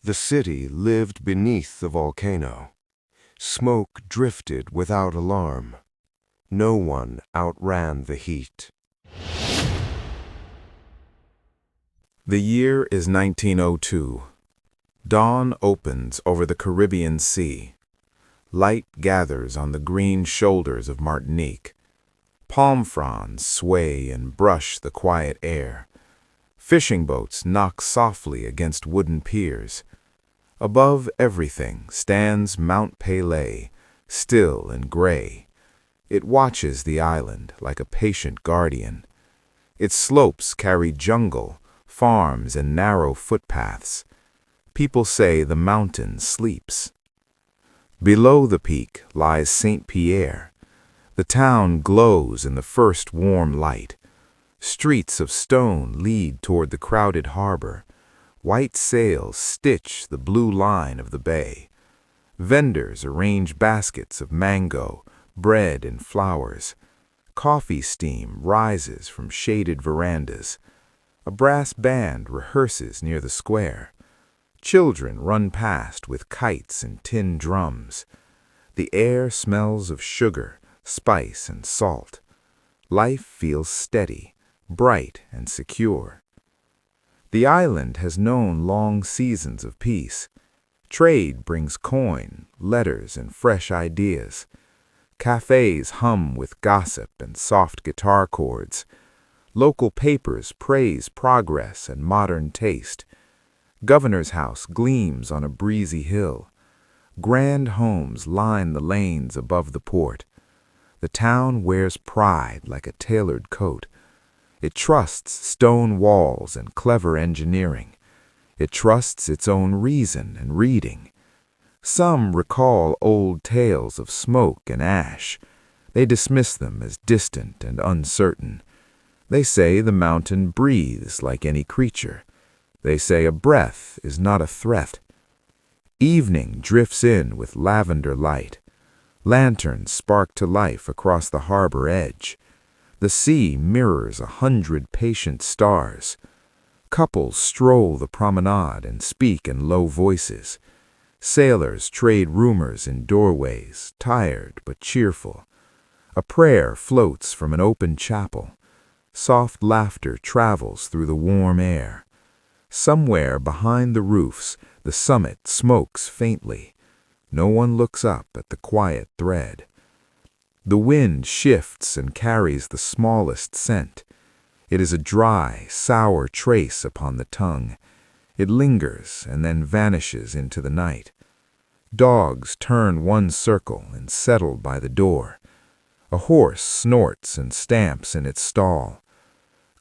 The city lived beneath the volcano. Smoke drifted without alarm. No one outran the heat. The year is 1902. Dawn opens over the Caribbean Sea. Light gathers on the green shoulders of Martinique. Palm fronds sway and brush the quiet air. Fishing boats knock softly against wooden piers. Above everything stands Mount Pelée, still and gray. It watches the island like a patient guardian. Its slopes carry jungle, farms, and narrow footpaths. People say the mountain sleeps. Below the peak lies Saint-Pierre. The town glows in the first warm light. Streets of stone lead toward the crowded harbor. White sails stitch the blue line of the bay. Vendors arrange baskets of mango, bread, and flowers. Coffee steam rises from shaded verandas. A brass band rehearses near the square. Children run past with kites and tin drums. The air smells of sugar, spice, and salt. Life feels steady, bright, and secure. The island has known long seasons of peace. Trade brings coin, letters, and fresh ideas. Cafes hum with gossip and soft guitar chords. Local papers praise progress and modern taste. Governor's House gleams on a breezy hill. Grand homes line the lanes above the port. The town wears pride like a tailored coat. It trusts stone walls and clever engineering. It trusts its own reason and reading. Some recall old tales of smoke and ash. They dismiss them as distant and uncertain. They say the mountain breathes like any creature. They say a breath is not a threat. Evening drifts in with lavender light. Lanterns spark to life across the harbor edge. The sea mirrors 100 patient stars. Couples stroll the promenade and speak in low voices. Sailors trade rumors in doorways, tired but cheerful. A prayer floats from an open chapel. Soft laughter travels through the warm air. Somewhere behind the roofs, the summit smokes faintly. No one looks up at the quiet thread. The wind shifts and carries the smallest scent. It is a dry, sour trace upon the tongue. It lingers and then vanishes into the night. Dogs turn one circle and settle by the door. A horse snorts and stamps in its stall.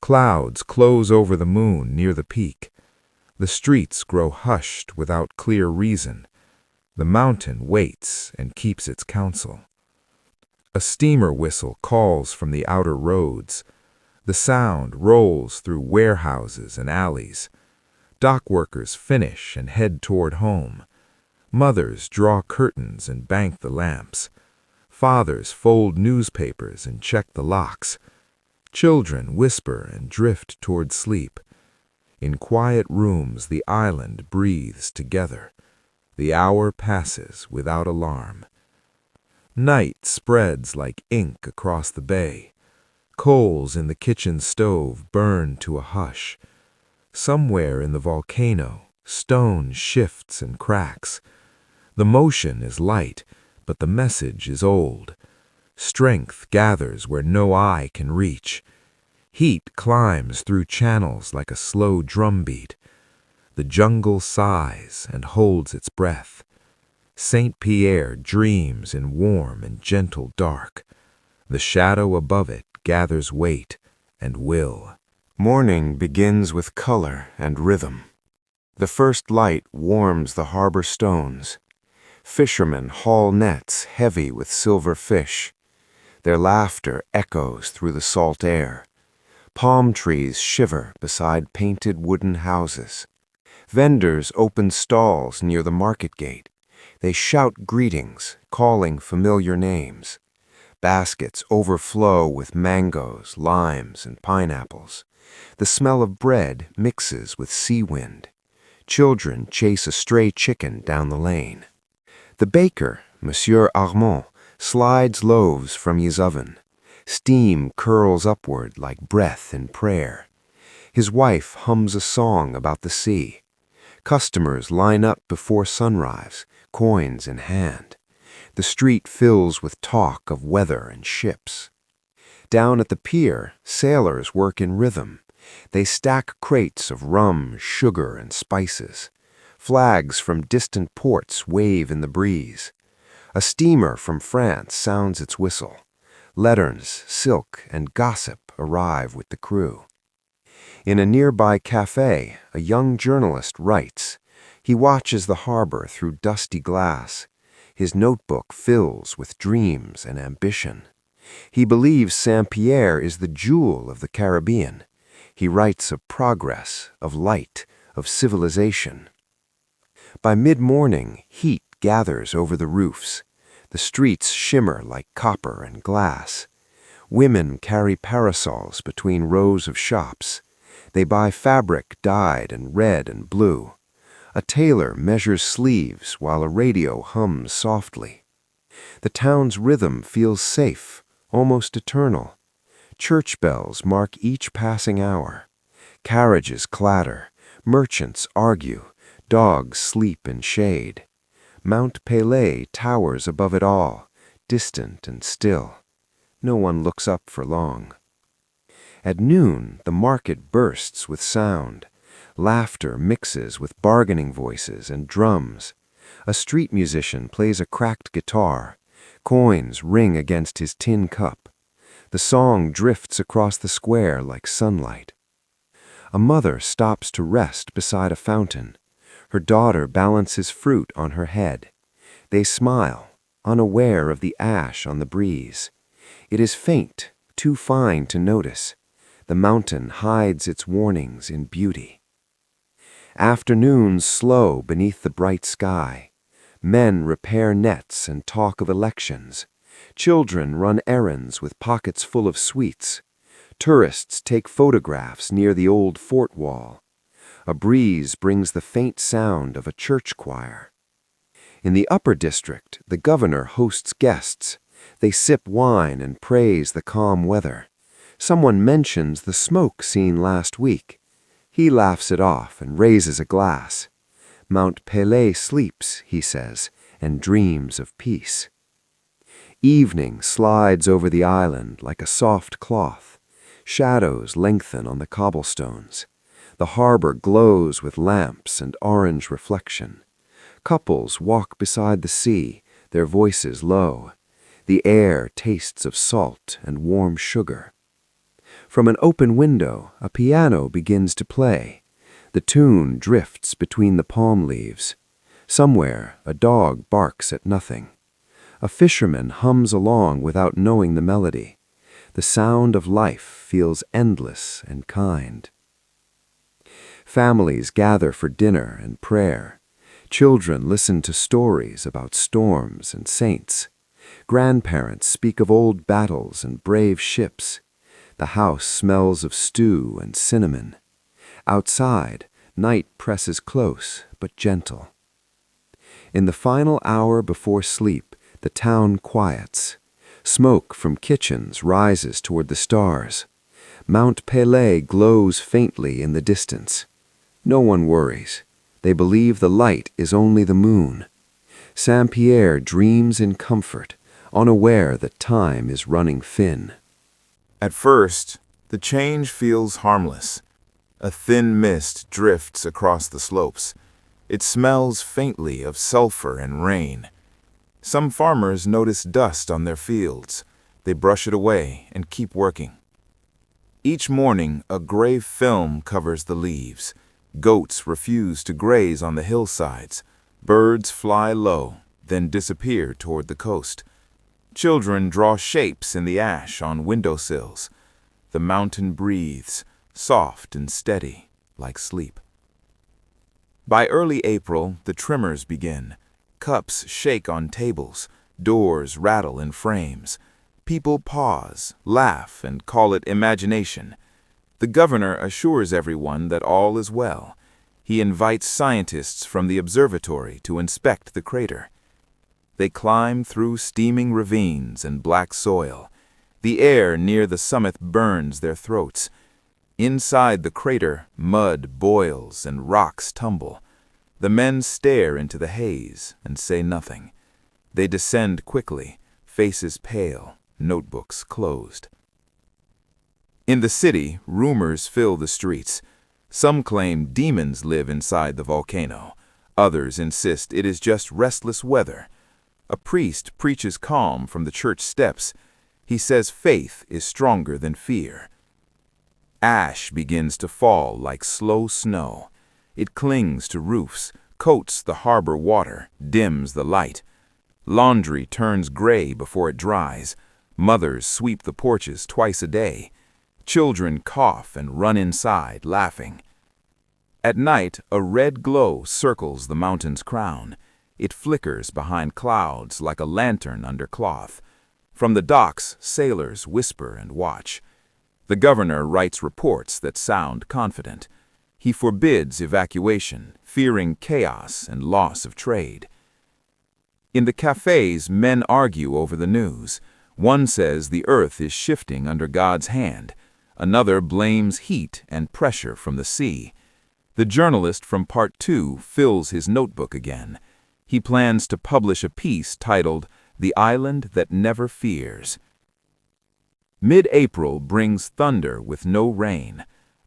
Clouds close over the moon near the peak. The streets grow hushed without clear reason. The mountain waits and keeps its counsel. A steamer whistle calls from the outer roads. The sound rolls through warehouses and alleys. Dock workers finish and head toward home. Mothers draw curtains and bank the lamps. Fathers fold newspapers and check the locks. Children whisper and drift toward sleep. In quiet rooms the island breathes together. The hour passes without alarm. Night spreads like ink across the bay. Coals in the kitchen stove burn to a hush. Somewhere in the volcano, stone shifts and cracks. The motion is light, but the message is old. Strength gathers where no eye can reach. Heat climbs through channels like a slow drumbeat. The jungle sighs and holds its breath. Saint-Pierre dreams in warm and gentle dark. The shadow above it gathers weight and will. Morning begins with color and rhythm. The first light warms the harbor stones. Fishermen haul nets heavy with silver fish. Their laughter echoes through the salt air. Palm trees shiver beside painted wooden houses. Vendors open stalls near the market gate. They shout greetings, calling familiar names. Baskets overflow with mangoes, limes, and pineapples. The smell of bread mixes with sea wind. Children chase a stray chicken down the lane. The baker, Monsieur Armand, slides loaves from his oven. Steam curls upward like breath in prayer. His wife hums a song about the sea. Customers line up before sunrise, coins in hand. The street fills with talk of weather and ships. Down at the pier, sailors work in rhythm. They stack crates of rum, sugar, and spices. Flags from distant ports wave in the breeze. A steamer from France sounds its whistle. Letters, silk, and gossip arrive with the crew. In a nearby cafe, a young journalist writes. He watches the harbor through dusty glass. His notebook fills with dreams and ambition. He believes Saint-Pierre is the jewel of the Caribbean. He writes of progress, of light, of civilization. By mid-morning, heat gathers over the roofs. The streets shimmer like copper and glass. Women carry parasols between rows of shops. They buy fabric dyed in red and blue. A tailor measures sleeves while a radio hums softly. The town's rhythm feels safe, almost eternal. Church bells mark each passing hour. Carriages clatter, merchants argue, dogs sleep in shade. Mount Pelée towers above it all, distant and still. No one looks up for long. At noon, the market bursts with sound. Laughter mixes with bargaining voices and drums. A street musician plays a cracked guitar. Coins ring against his tin cup. The song drifts across the square like sunlight. A mother stops to rest beside a fountain. Her daughter balances fruit on her head. They smile, unaware of the ash on the breeze. It is faint, too fine to notice. The mountain hides its warnings in beauty. Afternoons slow beneath the bright sky. Men repair nets and talk of elections. Children run errands with pockets full of sweets. Tourists take photographs near the old fort wall. A breeze brings the faint sound of a church choir. In the upper district, the governor hosts guests. They sip wine and praise the calm weather. Someone mentions the smoke seen last week. He laughs it off and raises a glass. Mount Pelée sleeps, he says, and dreams of peace. Evening slides over the island like a soft cloth. Shadows lengthen on the cobblestones. The harbor glows with lamps and orange reflection. Couples walk beside the sea, their voices low. The air tastes of salt and warm sugar. From an open window, a piano begins to play. The tune drifts between the palm leaves. Somewhere, a dog barks at nothing. A fisherman hums along without knowing the melody. The sound of life feels endless and kind. Families gather for dinner and prayer. Children listen to stories about storms and saints. Grandparents speak of old battles and brave ships. The house smells of stew and cinnamon. Outside, night presses close but gentle. In the final hour before sleep, the town quiets. Smoke from kitchens rises toward the stars. Mount Pelée glows faintly in the distance. No one worries. They believe the light is only the moon. Saint-Pierre dreams in comfort, unaware that time is running thin. At first, the change feels harmless. A thin mist drifts across the slopes. It smells faintly of sulfur and rain. Some farmers notice dust on their fields. They brush it away and keep working. Each morning, a gray film covers the leaves. Goats refuse to graze on the hillsides. Birds fly low, then disappear toward the coast. Children draw shapes in the ash on windowsills. The mountain breathes, soft and steady, like sleep. By early April, the tremors begin. Cups shake on tables. Doors rattle in frames. People pause, laugh, and call it imagination. The governor assures everyone that all is well. He invites scientists from the observatory to inspect the crater. They climb through steaming ravines and black soil. The air near the summit burns their throats. Inside the crater, mud boils and rocks tumble. The men stare into the haze and say nothing. They descend quickly, faces pale, notebooks closed. In the city, rumors fill the streets. Some claim demons live inside the volcano. Others insist it is just restless weather. A priest preaches calm from the church steps. He says faith is stronger than fear. Ash begins to fall like slow snow. It clings to roofs, coats the harbor water, dims the light. Laundry turns gray before it dries. Mothers sweep the porches twice a day. Children cough and run inside, laughing. At night, a red glow circles the mountain's crown. It flickers behind clouds like a lantern under cloth. From the docks, sailors whisper and watch. The governor writes reports that sound confident. He forbids evacuation, fearing chaos and loss of trade. In the cafes, men argue over the news. One says the earth is shifting under God's hand. Another blames heat and pressure from the sea. The journalist from Part 2 fills his notebook again. He plans to publish a piece titled, "The Island That Never Fears." Mid-April brings thunder with no rain.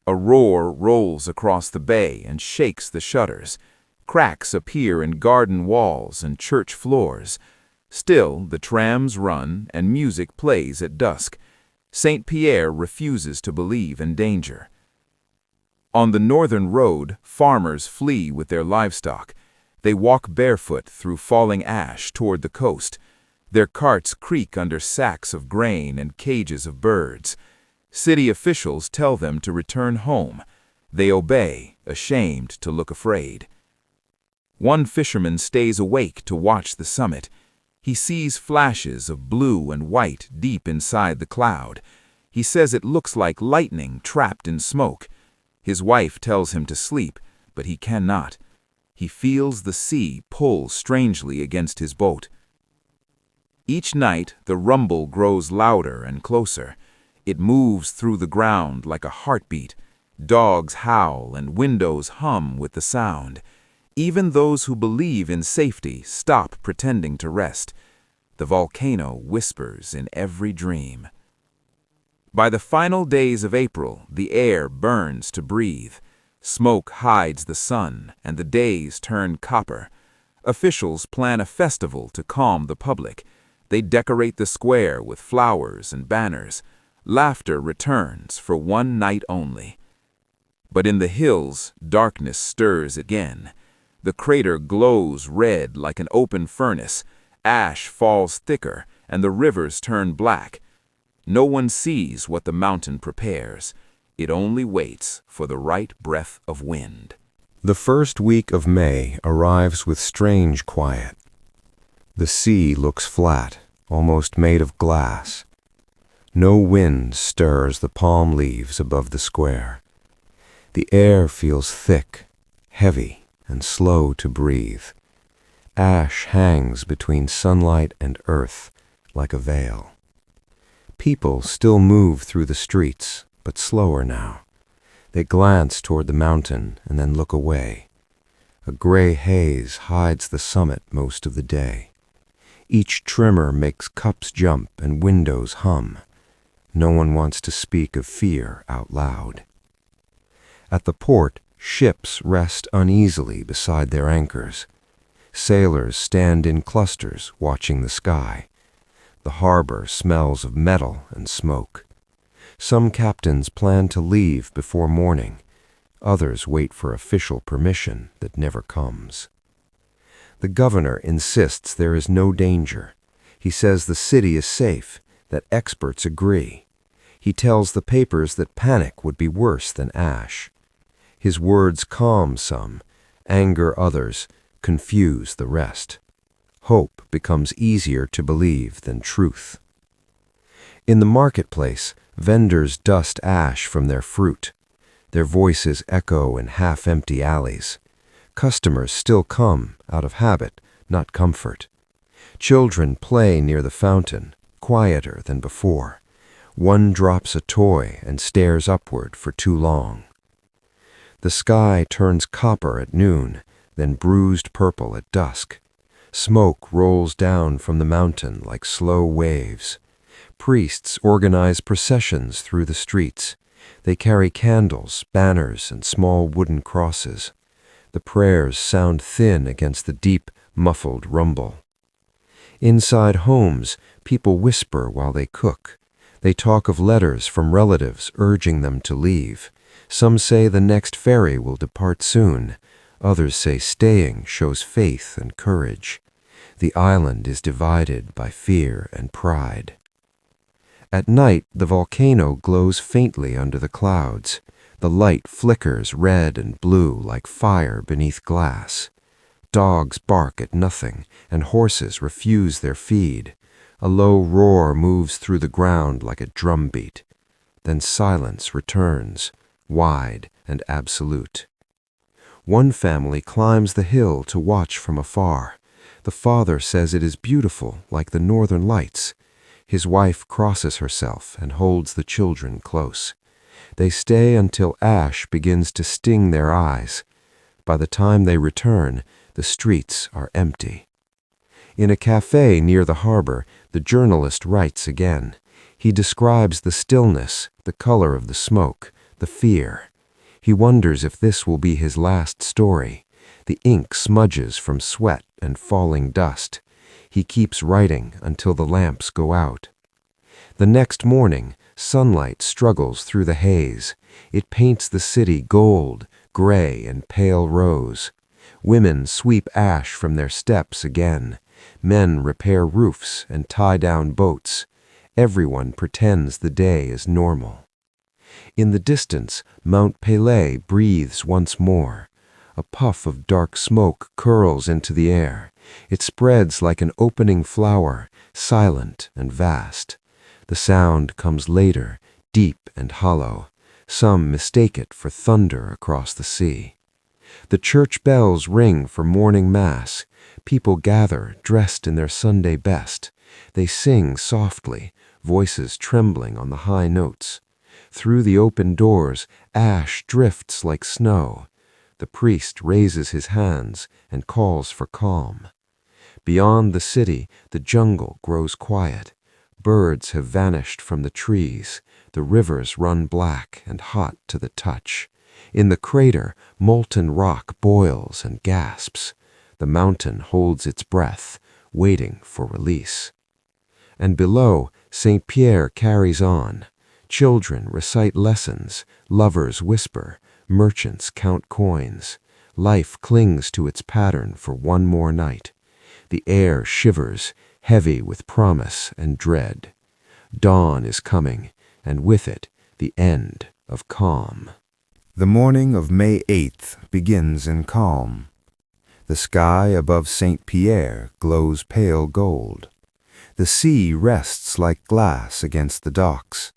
A roar rolls across the bay and shakes the shutters. Cracks appear in garden walls and church floors. Still, the trams run and music plays at dusk. Saint-Pierre refuses to believe in danger. On the northern road, farmers flee with their livestock. They walk barefoot through falling ash toward the coast. Their carts creak under sacks of grain and cages of birds. City officials tell them to return home. They obey, ashamed to look afraid. One fisherman stays awake to watch the summit. He sees flashes of blue and white deep inside the cloud. He says it looks like lightning trapped in smoke. His wife tells him to sleep, but he cannot. He feels the sea pull strangely against his boat. Each night, the rumble grows louder and closer. It moves through the ground like a heartbeat. Dogs howl and windows hum with the sound. Even those who believe in safety stop pretending to rest. The volcano whispers in every dream. By the final days of April, the air burns to breathe. Smoke hides the sun, and the days turn copper. Officials plan a festival to calm the public. They decorate the square with flowers and banners. Laughter returns for one night only. But in the hills, darkness stirs again. The crater glows red like an open furnace. Ash falls thicker, and the rivers turn black. No one sees what the mountain prepares. It only waits for the right breath of wind. The first week of May arrives with strange quiet. The sea looks flat, almost made of glass. No wind stirs the palm leaves above the square. The air feels thick, heavy, and slow to breathe. Ash hangs between sunlight and earth like a veil. People still move through the streets, but slower now. They glance toward the mountain and then look away. A gray haze hides the summit most of the day. Each tremor makes cups jump and windows hum. No one wants to speak of fear out loud. At the port, ships rest uneasily beside their anchors. Sailors stand in clusters watching the sky. The harbor smells of metal and smoke. Some captains plan to leave before morning. Others wait for official permission that never comes. The governor insists there is no danger. He says the city is safe, that experts agree. He tells the papers that panic would be worse than ash. His words calm some, anger others, confuse the rest. Hope becomes easier to believe than truth. In the marketplace, vendors dust ash from their fruit. Their voices echo in half-empty alleys. Customers still come out of habit, not comfort. Children play near the fountain, quieter than before. One drops a toy and stares upward for too long. The sky turns copper at noon, then bruised purple at dusk. Smoke rolls down from the mountain like slow waves. Priests organize processions through the streets. They carry candles, banners, and small wooden crosses. The prayers sound thin against the deep, muffled rumble. Inside homes, people whisper while they cook. They talk of letters from relatives urging them to leave. Some say the next ferry will depart soon. Others say staying shows faith and courage. The island is divided by fear and pride. At night, the volcano glows faintly under the clouds. The light flickers red and blue like fire beneath glass. Dogs bark at nothing, and horses refuse their feed. A low roar moves through the ground like a drumbeat. Then silence returns, wide and absolute. One family climbs the hill to watch from afar. The father says it is beautiful, like the northern lights. His wife crosses herself and holds the children close. They stay until ash begins to sting their eyes. By the time they return, the streets are empty. In a cafe near the harbor, the journalist writes again. He describes the stillness, the color of the smoke, the fear. He wonders if this will be his last story. The ink smudges from sweat and falling dust. He keeps writing until the lamps go out. The next morning, sunlight struggles through the haze. It paints the city gold, gray, and pale rose. Women sweep ash from their steps again. Men repair roofs and tie down boats. Everyone pretends the day is normal. In the distance, Mount Pelée breathes once more. A puff of dark smoke curls into the air. It spreads like an opening flower, silent and vast. The sound comes later, deep and hollow. Some mistake it for thunder across the sea. The church bells ring for morning mass. People gather, dressed in their Sunday best. They sing softly, voices trembling on the high notes. Through the open doors, ash drifts like snow. The priest raises his hands and calls for calm. Beyond the city, the jungle grows quiet. Birds have vanished from the trees. The rivers run black and hot to the touch. In the crater, molten rock boils and gasps. The mountain holds its breath, waiting for release. And below, Saint-Pierre carries on. Children recite lessons, lovers whisper, merchants count coins. Life clings to its pattern for one more night. The air shivers, heavy with promise and dread. Dawn is coming, and with it, the end of calm. The morning of May 8th begins in calm. The sky above Saint-Pierre glows pale gold. The sea rests like glass against the docks.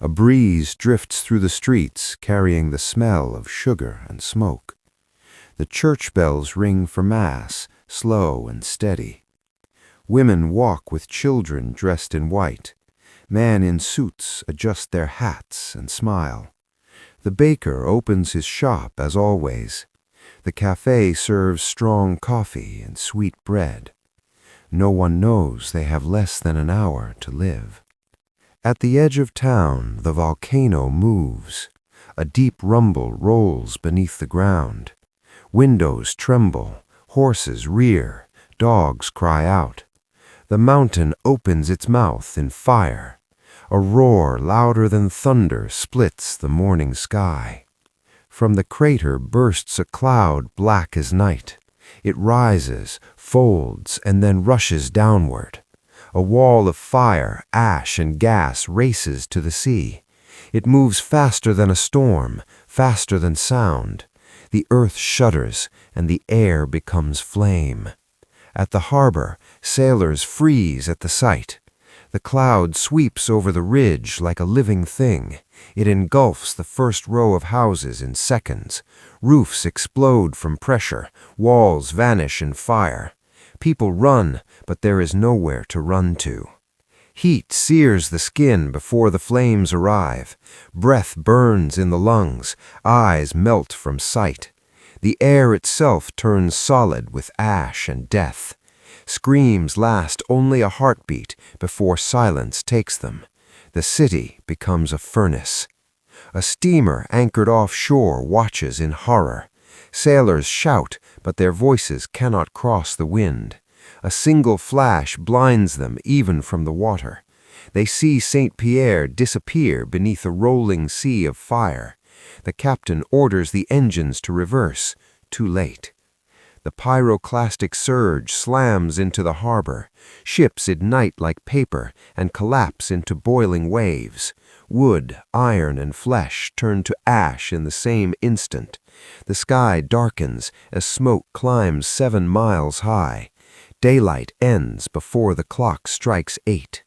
A breeze drifts through the streets carrying the smell of sugar and smoke. The church bells ring for mass, slow and steady. Women walk with children dressed in white. Men in suits adjust their hats and smile. The baker opens his shop as always. The cafe serves strong coffee and sweet bread. No one knows they have less than an hour to live. At the edge of town, the volcano moves. A deep rumble rolls beneath the ground. Windows tremble, horses rear, dogs cry out. The mountain opens its mouth in fire. A roar louder than thunder splits the morning sky. From the crater bursts a cloud black as night. It rises, folds, and then rushes downward. A wall of fire, ash, and gas races to the sea. It moves faster than a storm, faster than sound. The earth shudders, and the air becomes flame. At the harbor, sailors freeze at the sight. The cloud sweeps over the ridge like a living thing. It engulfs the first row of houses in seconds. Roofs explode from pressure. Walls vanish in fire. People run, but there is nowhere to run to. Heat sears the skin before the flames arrive. Breath burns in the lungs. Eyes melt from sight. The air itself turns solid with ash and death. Screams last only a heartbeat before silence takes them. The city becomes a furnace. A steamer anchored offshore watches in horror. Sailors shout, but their voices cannot cross the wind. A single flash blinds them even from the water. They see Saint-Pierre disappear beneath a rolling sea of fire. The captain orders the engines to reverse. Too late. The pyroclastic surge slams into the harbor. Ships ignite like paper and collapse into boiling waves. Wood, iron, and flesh turn to ash in the same instant. The sky darkens as smoke climbs 7 miles high. Daylight ends before the clock strikes 8.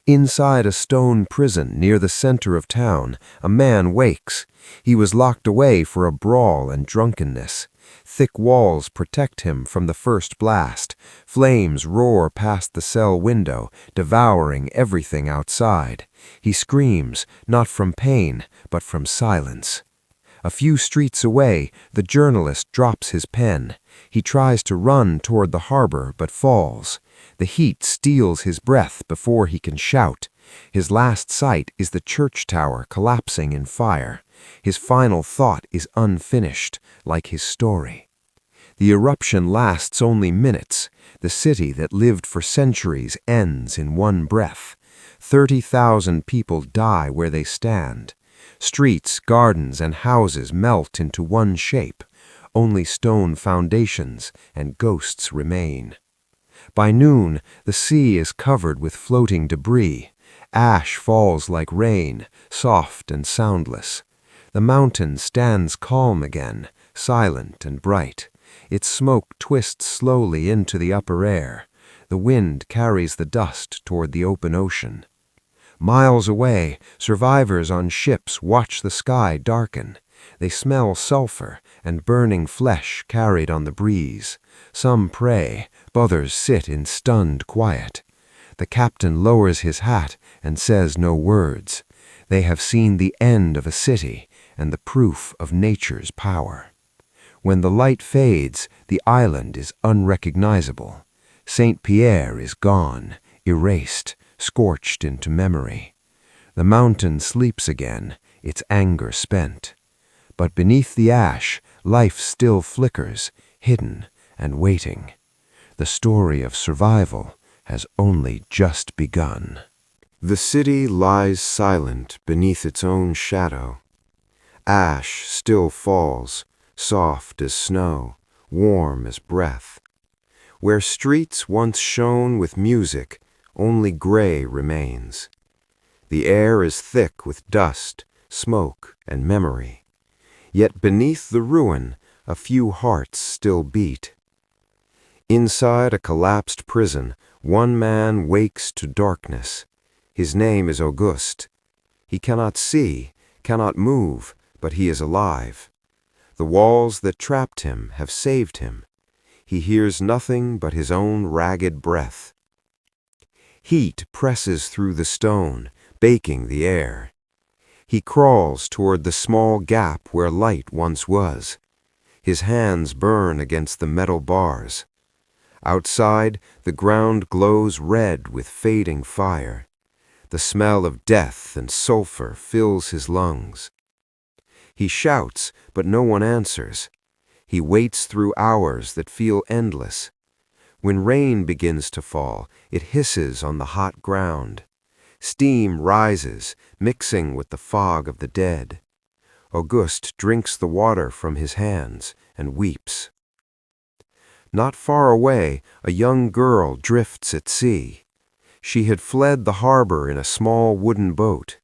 Inside a stone prison near the center of town, a man wakes. He was locked away for a brawl and drunkenness. Thick walls protect him from the first blast. Flames roar past the cell window, devouring everything outside. He screams, not from pain, but from silence. A few streets away, the journalist drops his pen. He tries to run toward the harbor, but falls. The heat steals his breath before he can shout. His last sight is the church tower collapsing in fire. His final thought is unfinished, like his story. The eruption lasts only minutes. The city that lived for centuries ends in one breath. 30,000 people die where they stand. Streets, gardens, and houses melt into one shape. Only stone foundations and ghosts remain. By noon, the sea is covered with floating debris. Ash falls like rain, soft and soundless. The mountain stands calm again, silent and bright. Its smoke twists slowly into the upper air. The wind carries the dust toward the open ocean. Miles away, survivors on ships watch the sky darken. They smell sulfur and burning flesh carried on the breeze. Some pray, others sit in stunned quiet. The captain lowers his hat and says no words. They have seen the end of a city and the proof of nature's power. When the light fades, the island is unrecognizable. Saint-Pierre is gone, erased, scorched into memory. The mountain sleeps again, its anger spent. But beneath the ash, life still flickers, hidden and waiting. The story of survival has only just begun. The city lies silent beneath its own shadow. Ash still falls, soft as snow, warm as breath. Where streets once shone with music, only gray remains. The air is thick with dust, smoke, and memory. Yet beneath the ruin, a few hearts still beat. Inside a collapsed prison, one man wakes to darkness. His name is Auguste. He cannot see, cannot move, but he is alive. The walls that trapped him have saved him. He hears nothing but his own ragged breath. Heat presses through the stone, baking the air. He crawls toward the small gap where light once was. His hands burn against the metal bars. Outside, the ground glows red with fading fire. The smell of death and sulfur fills his lungs. He shouts, but no one answers. He waits through hours that feel endless. When rain begins to fall, it hisses on the hot ground. Steam rises, mixing with the fog of the dead. Auguste drinks the water from his hands and weeps. Not far away, a young girl drifts at sea. She had fled the harbor in a small wooden boat.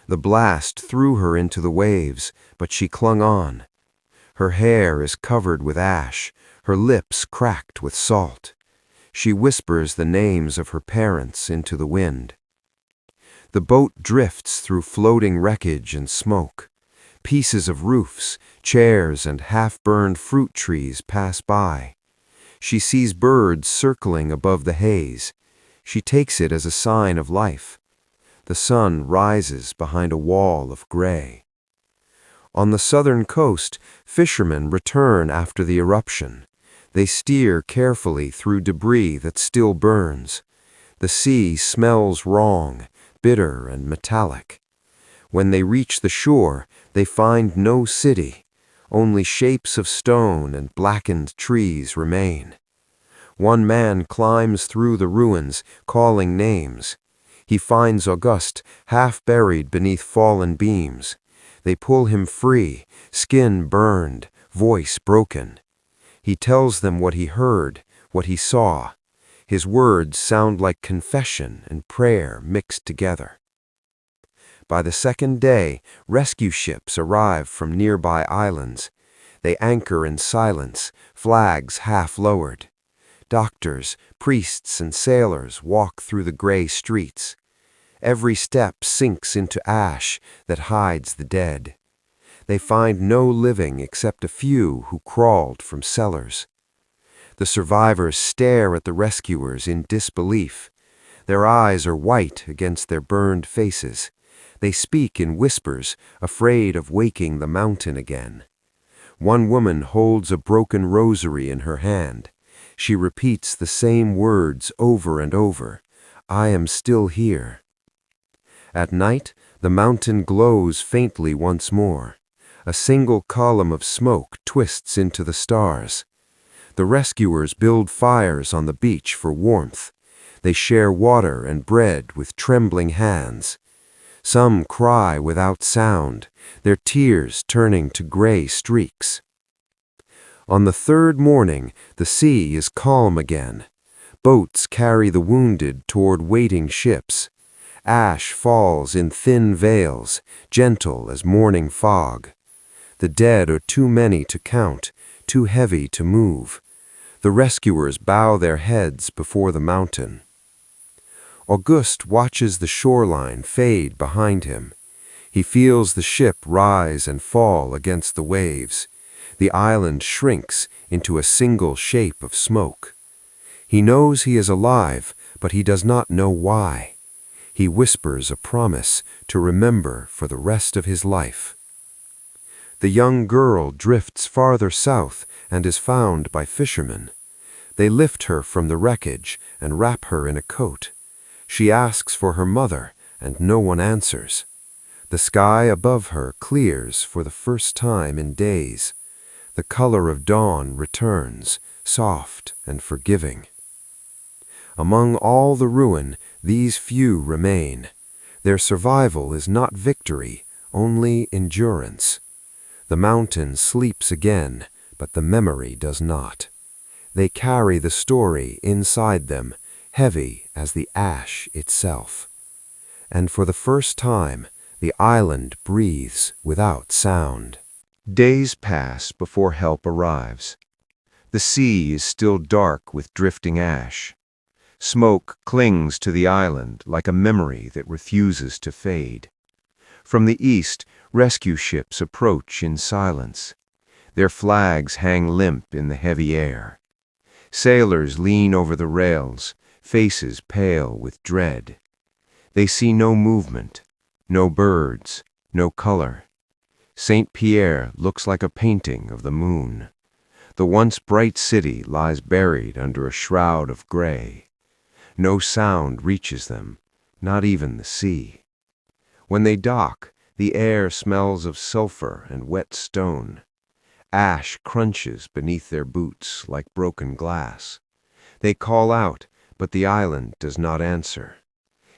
The blast threw her into the waves, but she clung on. Her hair is covered with ash, her lips cracked with salt. She whispers the names of her parents into the wind. The boat drifts through floating wreckage and smoke. Pieces of roofs, chairs, and half-burned fruit trees pass by. She sees birds circling above the haze. She takes it as a sign of life. The sun rises behind a wall of gray. On the southern coast, fishermen return after the eruption. They steer carefully through debris that still burns. The sea smells wrong, bitter and metallic. When they reach the shore, they find no city. Only shapes of stone and blackened trees remain. One man climbs through the ruins, calling names. He finds Auguste, half buried beneath fallen beams. They pull him free, skin burned, voice broken. He tells them what he heard, what he saw. His words sound like confession and prayer mixed together. By the second day, rescue ships arrive from nearby islands. They anchor in silence, flags half lowered. Doctors, priests, and sailors walk through the gray streets. Every step sinks into ash that hides the dead. They find no living except a few who crawled from cellars. The survivors stare at the rescuers in disbelief. Their eyes are white against their burned faces. They speak in whispers, afraid of waking the mountain again. One woman holds a broken rosary in her hand. She repeats the same words over and over. I am still here. At night, the mountain glows faintly once more. A single column of smoke twists into the stars. The rescuers build fires on the beach for warmth. They share water and bread with trembling hands. Some cry without sound, their tears turning to gray streaks. On the third morning, the sea is calm again. Boats carry the wounded toward waiting ships. Ash falls in thin veils, gentle as morning fog. The dead are too many to count, too heavy to move. The rescuers bow their heads before the mountain. Auguste watches the shoreline fade behind him. He feels the ship rise and fall against the waves. The island shrinks into a single shape of smoke. He knows he is alive, but he does not know why. He whispers a promise to remember for the rest of his life. The young girl drifts farther south and is found by fishermen. They lift her from the wreckage and wrap her in a coat. She asks for her mother, and no one answers. The sky above her clears for the first time in days. The color of dawn returns, soft and forgiving. Among all the ruin, these few remain. Their survival is not victory, only endurance. The mountain sleeps again, but the memory does not. They carry the story inside them, heavy as the ash itself. And for the first time, the island breathes without sound. Days pass before help arrives. The sea is still dark with drifting ash. Smoke clings to the island like a memory that refuses to fade. From the east, rescue ships approach in silence. Their flags hang limp in the heavy air. Sailors lean over the rails, faces pale with dread. They see no movement, no birds, no color. Saint-Pierre looks like a painting of the moon. The once bright city lies buried under a shroud of gray. No sound reaches them, not even the sea. When they dock, the air smells of sulfur and wet stone. Ash crunches beneath their boots like broken glass. They call out, but the island does not answer.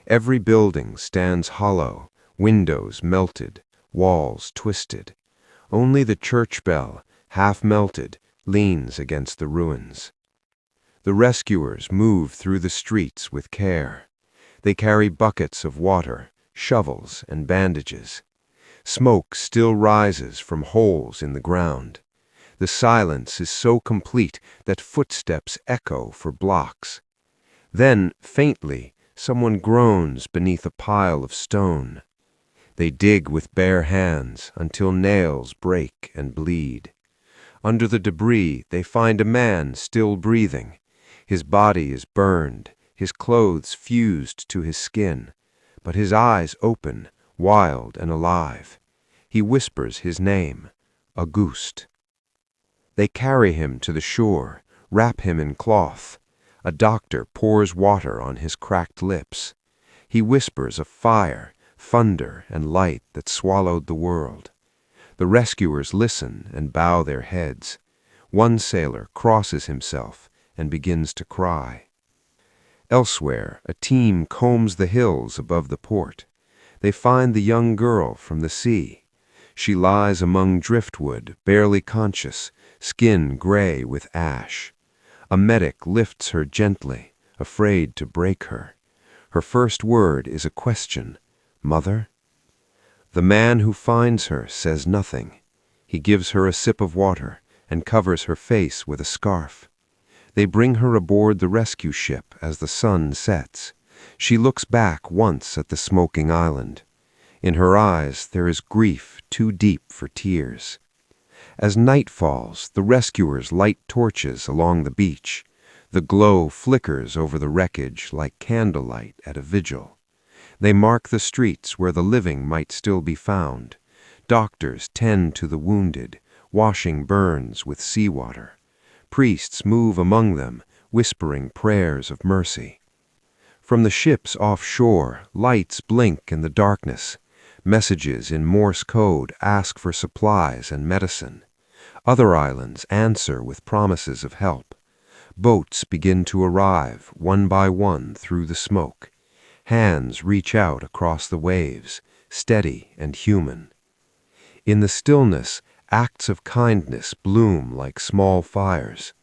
Every building stands hollow, windows melted, walls twisted. Only the church bell, half melted, leans against the ruins. The rescuers move through the streets with care. They carry buckets of water, shovels, and bandages. Smoke still rises from holes in the ground. The silence is so complete that footsteps echo for blocks. Then, faintly, Someone groans beneath a pile of stone. They dig with bare hands until nails break and bleed. Under the debris, they find a man still breathing. His body is burned, his clothes fused to his skin, but his eyes open, wild and alive. He whispers his name, Auguste. They carry him to the shore, wrap him in cloth. A doctor pours water on his cracked lips. He whispers of fire, thunder, and light that swallowed the world. The rescuers listen and bow their heads. One sailor crosses himself and begins to cry. Elsewhere, a team combs the hills above the port. They find the young girl from the sea. She lies among driftwood, barely conscious, skin gray with ash. A medic lifts her gently, afraid to break her. Her first word is a question, "Mother?" The man who finds her says nothing. He gives her a sip of water and covers her face with a scarf. They bring her aboard the rescue ship as the sun sets. She looks back once at the smoking island. In her eyes there is grief too deep for tears. As night falls, the rescuers light torches along the beach. The glow flickers over the wreckage like candlelight at a vigil. They mark the streets where the living might still be found. Doctors tend to the wounded, washing burns with seawater. Priests move among them, whispering prayers of mercy. From the ships offshore, lights blink in the darkness. Messages in Morse code ask for supplies and medicine. Other islands answer with promises of help. Boats begin to arrive, one by one, through the smoke. Hands reach out across the waves, steady and human. In the stillness, acts of kindness bloom like small fires.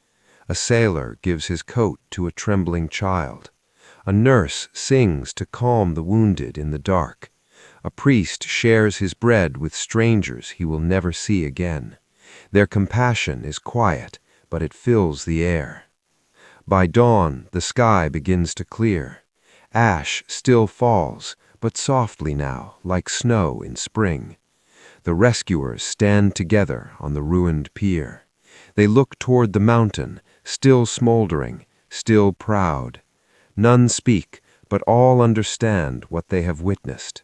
A sailor gives his coat to a trembling child. A nurse sings to calm the wounded in the dark. A priest shares his bread with strangers he will never see again. Their compassion is quiet, but it fills the air. By dawn, the sky begins to clear. Ash still falls, but softly now, like snow in spring. The rescuers stand together on the ruined pier. They look toward the mountain, still smoldering, still proud. None speak, but all understand what they have witnessed.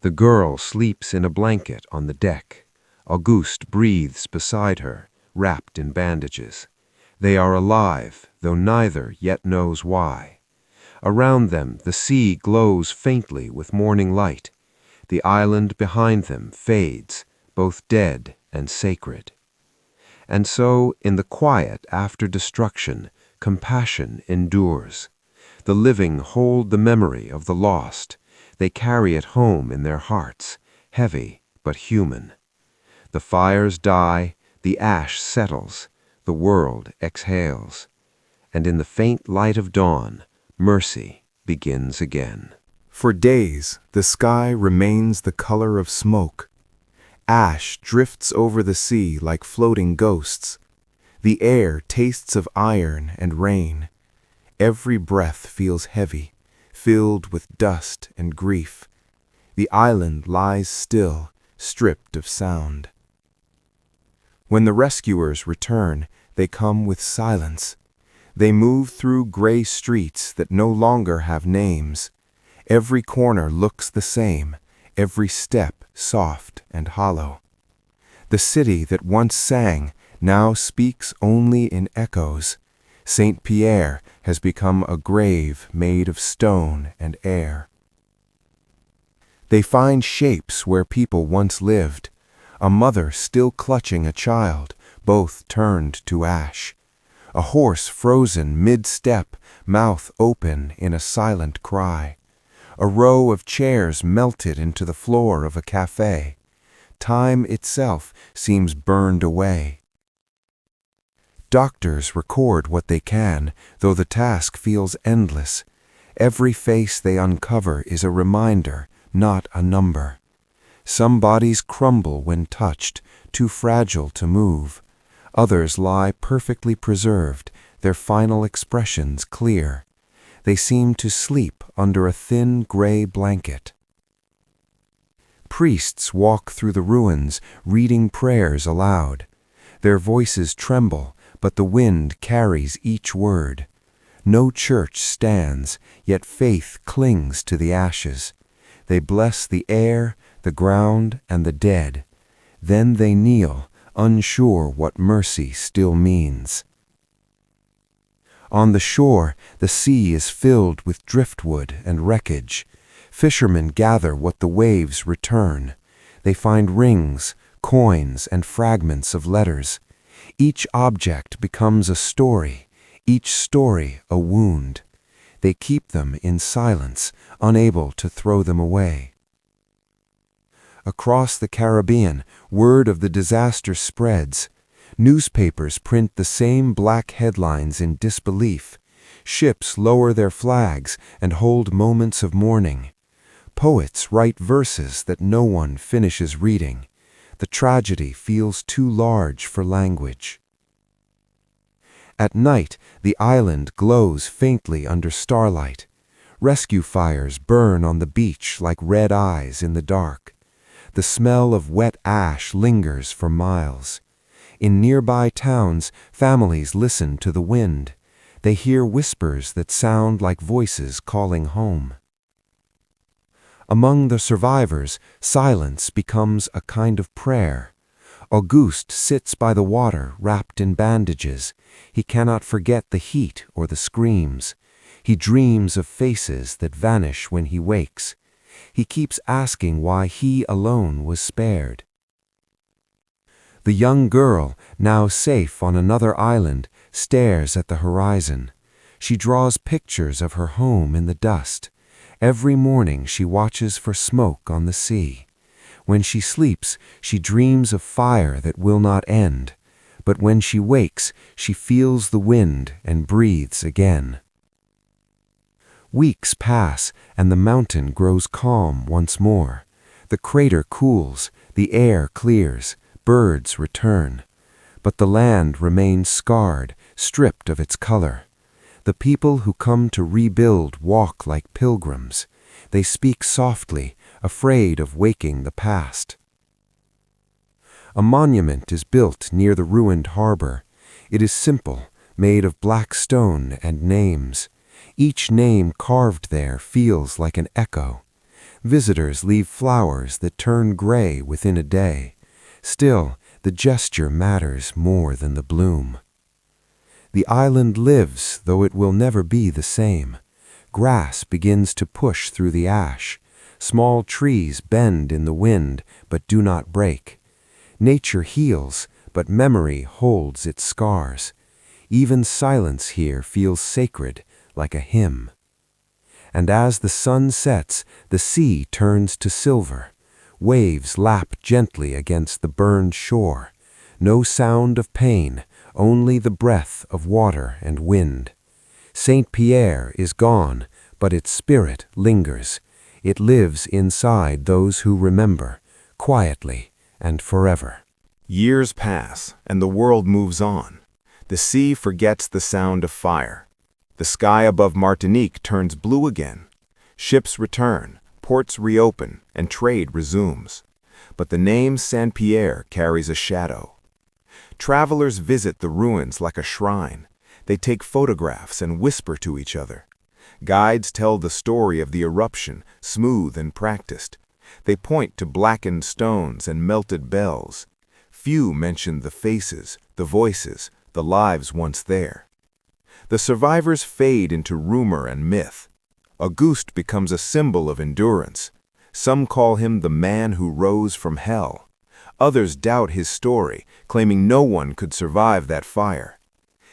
The girl sleeps in a blanket on the deck. Auguste breathes beside her, wrapped in bandages. They are alive, though neither yet knows why. Around them, the sea glows faintly with morning light. The island behind them fades, both dead and sacred. And so, in the quiet after destruction, compassion endures. The living hold the memory of the lost. They carry it home in their hearts, heavy but human. The fires die, the ash settles, the world exhales. And in the faint light of dawn, mercy begins again. For days, the sky remains the color of smoke. Ash drifts over the sea like floating ghosts. The air tastes of iron and rain. Every breath feels heavy, filled with dust and grief. The island lies still, stripped of sound. When the rescuers return, they come with silence. They move through gray streets that no longer have names. Every corner looks the same, every step soft and hollow. The city that once sang now speaks only in echoes. Saint-Pierre has become a grave made of stone and air. They find shapes where people once lived, a mother still clutching a child, both turned to ash. A horse frozen mid-step, mouth open in a silent cry. A row of chairs melted into the floor of a cafe. Time itself seems burned away. Doctors record what they can, though the task feels endless. Every face they uncover is a reminder, not a number. Some bodies crumble when touched, too fragile to move. Others lie perfectly preserved, their final expressions clear. They seem to sleep under a thin gray blanket. Priests walk through the ruins, reading prayers aloud. Their voices tremble, but the wind carries each word. No church stands, yet faith clings to the ashes. They bless the air, the ground, and the dead. Then they kneel, unsure what mercy still means. On the shore, the sea is filled with driftwood and wreckage. Fishermen gather what the waves return. They find rings, coins, and fragments of letters. Each object becomes a story, each story a wound. They keep them in silence, unable to throw them away. Across the Caribbean, word of the disaster spreads. Newspapers print the same black headlines in disbelief. Ships lower their flags and hold moments of mourning. Poets write verses that no one finishes reading. The tragedy feels too large for language. At night, the island glows faintly under starlight. Rescue fires burn on the beach like red eyes in the dark. The smell of wet ash lingers for miles. In nearby towns, families listen to the wind. They hear whispers that sound like voices calling home. Among the survivors, silence becomes a kind of prayer. Auguste sits by the water, wrapped in bandages. He cannot forget the heat or the screams. He dreams of faces that vanish when he wakes. He keeps asking why he alone was spared. The young girl, now safe on another island, stares at the horizon. She draws pictures of her home in the dust. Every morning she watches for smoke on the sea. When she sleeps, she dreams of fire that will not end. But when she wakes, she feels the wind and breathes again. Weeks pass, and the mountain grows calm once more. The crater cools, the air clears, birds return. But the land remains scarred, stripped of its color. The people who come to rebuild walk like pilgrims. They speak softly, afraid of waking the past. A monument is built near the ruined harbor. It is simple, made of black stone and names. Each name carved there feels like an echo. Visitors leave flowers that turn gray within a day. Still, the gesture matters more than the bloom. The island lives, though it will never be the same. Grass begins to push through the ash. Small trees bend in the wind, but do not break. Nature heals, but memory holds its scars. Even silence here feels sacred, like a hymn. And as the sun sets, the sea turns to silver. Waves lap gently against the burned shore. No sound of pain, only the breath of water and wind. Saint-Pierre is gone, but its spirit lingers. It lives inside those who remember, quietly and forever. Years pass, and the world moves on. The sea forgets the sound of fire. The sky above Martinique turns blue again. Ships return, ports reopen, and trade resumes. But the name Saint-Pierre carries a shadow. Travelers visit the ruins like a shrine. They take photographs and whisper to each other. Guides tell the story of the eruption, smooth and practiced. They point to blackened stones and melted bells. Few mention the faces, the voices, the lives once there. The survivors fade into rumor and myth. Auguste becomes a symbol of endurance. Some call him the man who rose from hell. Others doubt his story, claiming no one could survive that fire.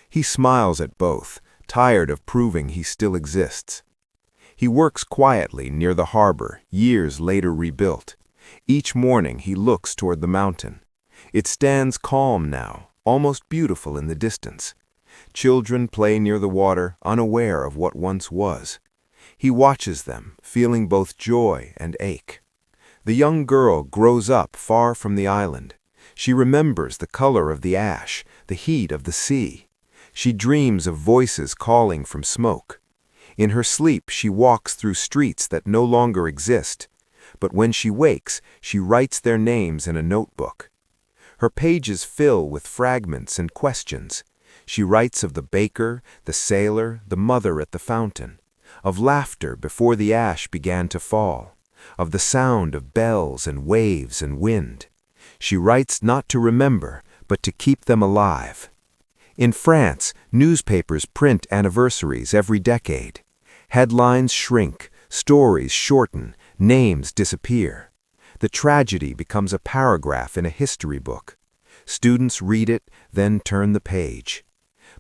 He smiles at both, tired of proving he still exists. He works quietly near the harbor, years later rebuilt. Each morning he looks toward the mountain. It stands calm now, almost beautiful in the distance. Children play near the water, unaware of what once was. He watches them, feeling both joy and ache. The young girl grows up far from the island. She remembers the color of the ash, the heat of the sea. She dreams of voices calling from smoke. In her sleep, she walks through streets that no longer exist, but when she wakes, she writes their names in a notebook. Her pages fill with fragments and questions. She writes of the baker, the sailor, the mother at the fountain, of laughter before the ash began to fall, of the sound of bells and waves and wind. She writes not to remember, but to keep them alive. In France, newspapers print anniversaries every decade. Headlines shrink, stories shorten, names disappear. The tragedy becomes a paragraph in a history book. Students read it, then turn the page.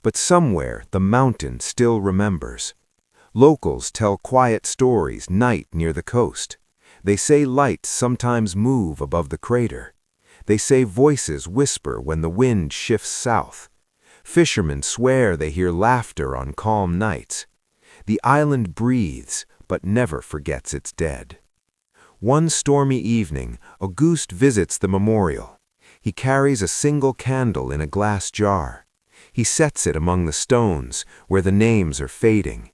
But somewhere the mountain still remembers. Locals tell quiet stories night near the coast. They say lights sometimes move above the crater. They say voices whisper when the wind shifts south. Fishermen swear they hear laughter on calm nights. The island breathes, but never forgets its dead. One stormy evening, Auguste visits the memorial. He carries a single candle in a glass jar. He sets it among the stones where the names are fading.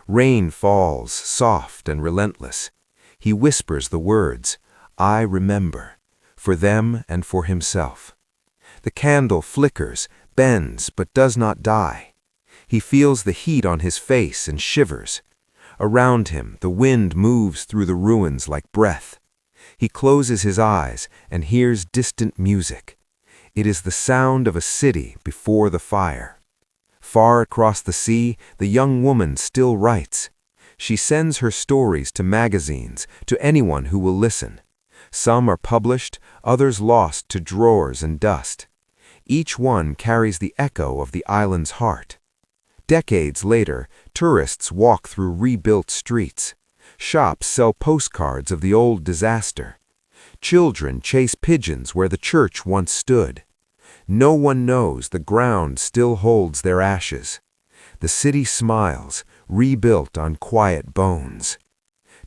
Rain falls, soft and relentless. He whispers the words, "I remember," for them and for himself. The candle flickers, bends, but does not die. He feels the heat on his face and shivers. Around him, the wind moves through the ruins like breath. He closes his eyes and hears distant music. It is the sound of a city before the fire. Far across the sea, the young woman still writes. She sends her stories to magazines, to anyone who will listen. Some are published, others lost to drawers and dust. Each one carries the echo of the island's heart. Decades later, tourists walk through rebuilt streets. Shops sell postcards of the old disaster. Children chase pigeons where the church once stood. No one knows the ground still holds their ashes. The city smiles, rebuilt on quiet bones.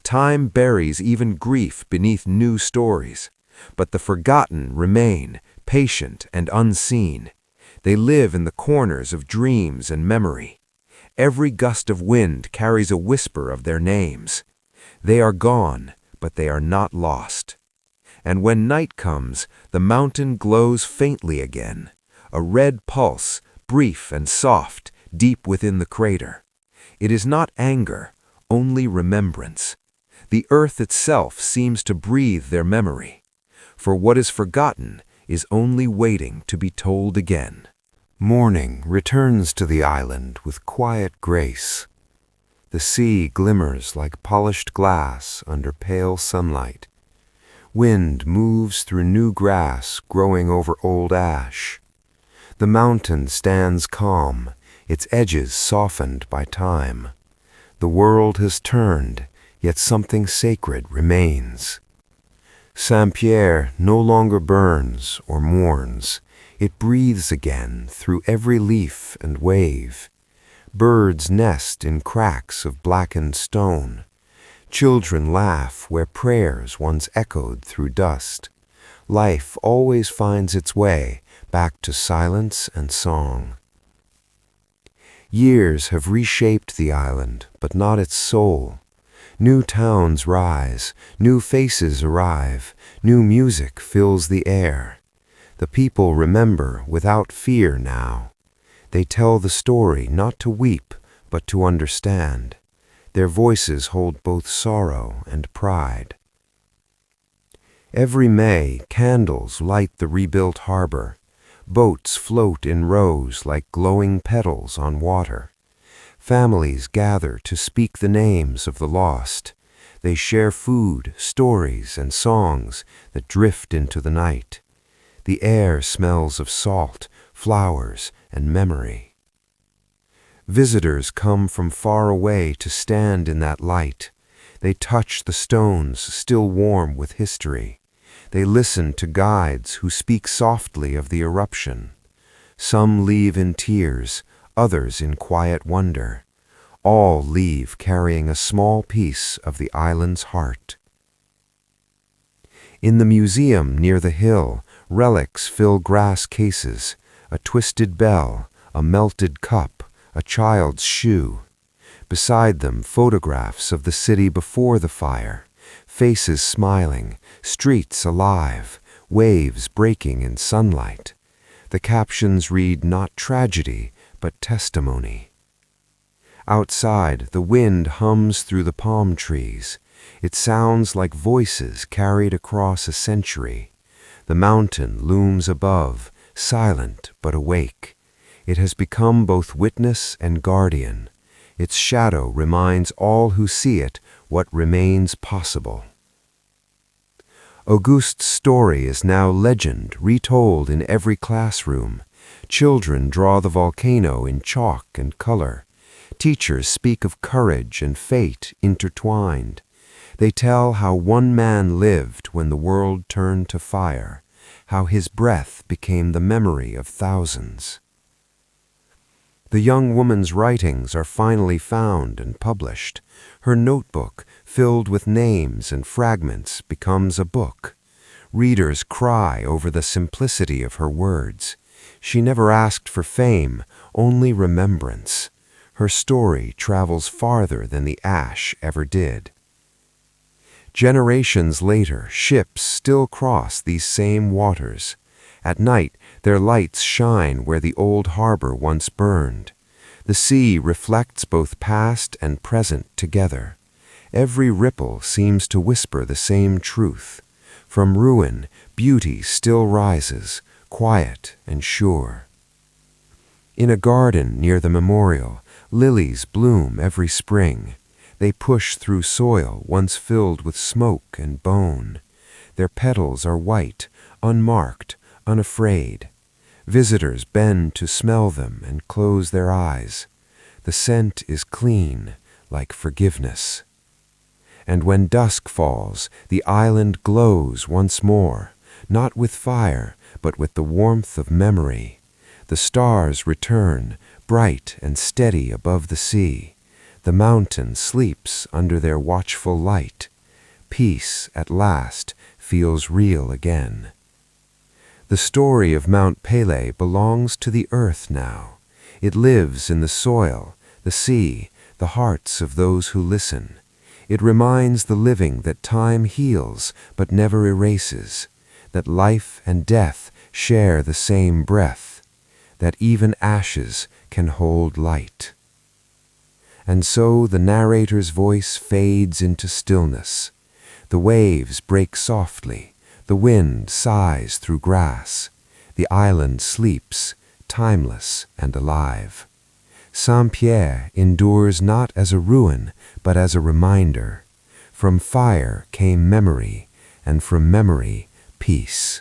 Time buries even grief beneath new stories, but the forgotten remain, patient and unseen. They live in the corners of dreams and memory. Every gust of wind carries a whisper of their names. They are gone, but they are not lost. And when night comes, the mountain glows faintly again, a red pulse, brief and soft, deep within the crater. It is not anger, only remembrance. The earth itself seems to breathe their memory, for what is forgotten is only waiting to be told again. Morning returns to the island with quiet grace. The sea glimmers like polished glass under pale sunlight. Wind moves through new grass growing over old ash. The mountain stands calm, its edges softened by time. The world has turned, yet something sacred remains. Saint-Pierre no longer burns or mourns. It breathes again through every leaf and wave. Birds nest in cracks of blackened stone. Children laugh where prayers once echoed through dust. Life always finds its way back to silence and song. Years have reshaped the island, but not its soul. New towns rise, new faces arrive, new music fills the air. The people remember without fear now. They tell the story not to weep, but to understand. Their voices hold both sorrow and pride. Every May, candles light the rebuilt harbor. Boats float in rows like glowing petals on water. Families gather to speak the names of the lost. They share food, stories, and songs that drift into the night. The air smells of salt, flowers, and memory. Visitors come from far away to stand in that light. They touch the stones still warm with history. They listen to guides who speak softly of the eruption. Some leave in tears, others in quiet wonder. All leave carrying a small piece of the island's heart. In the museum near the hill, relics fill glass cases, a twisted bell, a melted cup, a child's shoe. Beside them, photographs of the city before the fire, faces smiling, streets alive, waves breaking in sunlight. The captions read not tragedy, but testimony. Outside, the wind hums through the palm trees. It sounds like voices carried across a century. The mountain looms above, silent but awake. It has become both witness and guardian. Its shadow reminds all who see it what remains possible. Auguste's story is now legend, retold in every classroom. Children draw the volcano in chalk and color. Teachers speak of courage and fate intertwined. They tell how one man lived when the world turned to fire, how his breath became the memory of thousands. The young woman's writings are finally found and published. Her notebook, filled with names and fragments, becomes a book. Readers cry over the simplicity of her words. She never asked for fame, only remembrance. Her story travels farther than the ash ever did. Generations later, ships still cross these same waters. At night, their lights shine where the old harbor once burned. The sea reflects both past and present together. Every ripple seems to whisper the same truth. From ruin, beauty still rises, quiet and sure. In a garden near the memorial, lilies bloom every spring. They push through soil once filled with smoke and bone. Their petals are white, unmarked, unafraid. Visitors bend to smell them and close their eyes. The scent is clean, like forgiveness. And when dusk falls, the island glows once more, not with fire, but with the warmth of memory. The stars return, bright and steady above the sea. The mountain sleeps under their watchful light. Peace, at last, feels real again. The story of Mount Pelée belongs to the earth now. It lives in the soil, the sea, the hearts of those who listen. It reminds the living that time heals but never erases, that life and death share the same breath, that even ashes can hold light. And so the narrator's voice fades into stillness. The waves break softly. The wind sighs through grass. The island sleeps, timeless and alive. Saint-Pierre endures not as a ruin, but as a reminder. From fire came memory, and from memory, peace.